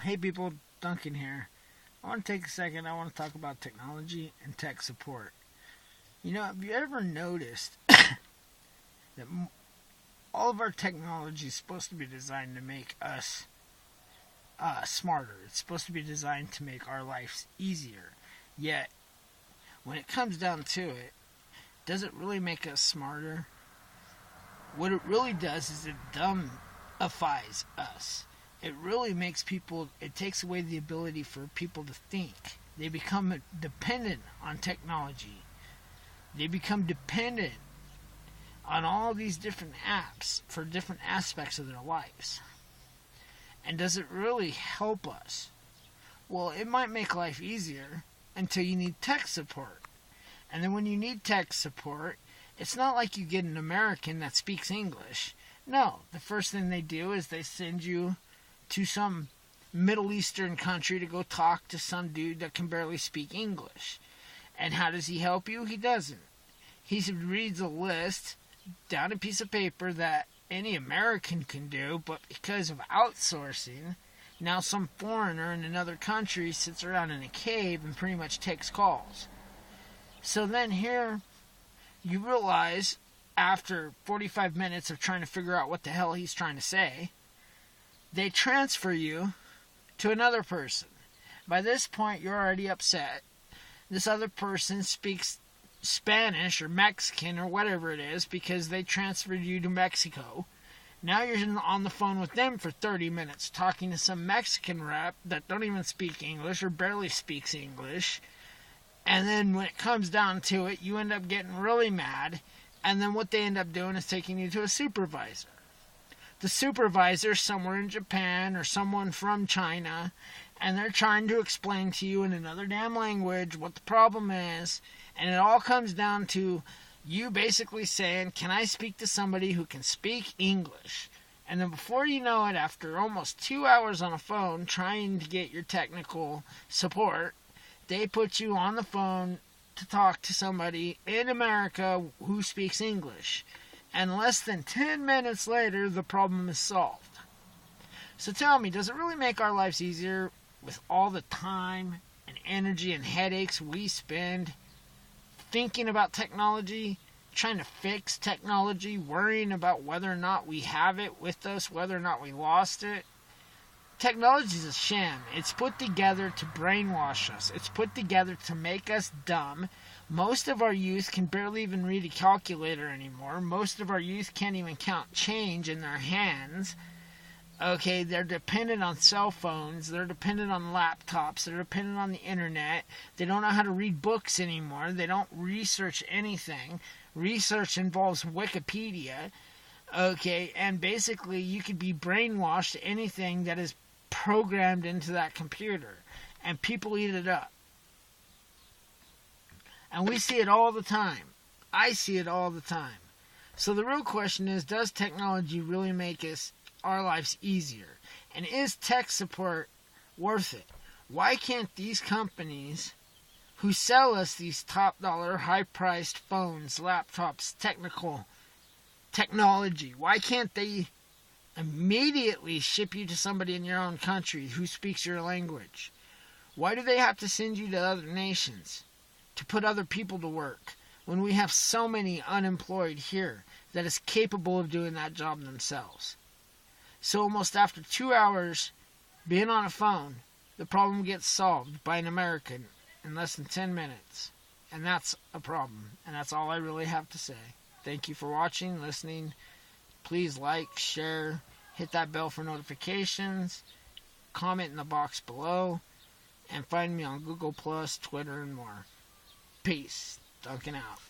Hey people, Duncan here. I want to take a second. I want to talk about technology and tech support. Have you ever noticed that all of our technology is supposed to be designed to make us smarter? It's supposed to be designed to make our lives easier. Yet, when it comes down to it, does it really make us smarter? What it really does is it dumbifies us. It really makes people, it takes away the ability for people to think. They become dependent on technology. They become dependent on all these different apps for different aspects of their lives. And does it really help us? Well, it might make life easier until you need tech support. And then when you need tech support, it's not like you get an American that speaks English. No, the first thing they do is they send you to some Middle Eastern country to go talk to some dude that can barely speak English. And how does he help you? He doesn't. He reads a list down a piece of paper that any American can do, but because of outsourcing, now some foreigner in another country sits around in a cave and pretty much takes calls. So then here you realize, after 45 minutes of trying to figure out what the hell he's trying to say, they transfer you to another person. By this point, you're already upset. This other person speaks Spanish or Mexican or whatever it is because they transferred you to Mexico. Now you're on the phone with them for 30 minutes talking to some Mexican rep that don't even speak English or barely speaks English. And then when it comes down to it, you end up getting really mad. And then what they end up doing is taking you to a supervisor. The supervisor somewhere in Japan or someone from China, and they're trying to explain to you in another damn language what the problem is, and it all comes down to you basically saying, can I speak to somebody who can speak English? And then before you know it, after almost 2 hours on a phone trying to get your technical support, they put you on the phone to talk to somebody in America who speaks English. And less than 10 minutes later, the problem is solved. So tell me, does it really make our lives easier with all the time and energy and headaches we spend thinking about technology, trying to fix technology, worrying about whether or not we have it with us, whether or not we lost it? Technology is a sham. It's put together to brainwash us. It's put together to make us dumb. Most of our youth can barely even read a calculator anymore. Most of our youth can't even count change in their hands. Okay, they're dependent on cell phones. They're dependent on laptops. They're dependent on the internet. They don't know how to read books anymore. They don't research anything. Research involves Wikipedia. Okay, and basically you could be brainwashed to anything that is programmed into that computer. And people eat it up. And we see it all the time. I see it all the time. So the real question is, does technology really make our lives easier? And is tech support worth it? Why can't these companies who sell us these top dollar, high priced phones, laptops, technology, why can't they immediately ship you to somebody in your own country who speaks your language? Why do they have to send you to other nations to put other people to work when we have so many unemployed here that is capable of doing that job themselves? So almost after 2 hours being on a phone, the problem gets solved by an American in less than 10 minutes. And that's a problem. And that's all I really have to say. Thank you for watching, listening. Please like, share, hit that bell for notifications, comment in the box below, and find me on Google+, Twitter, and more. Peace. Duncan out.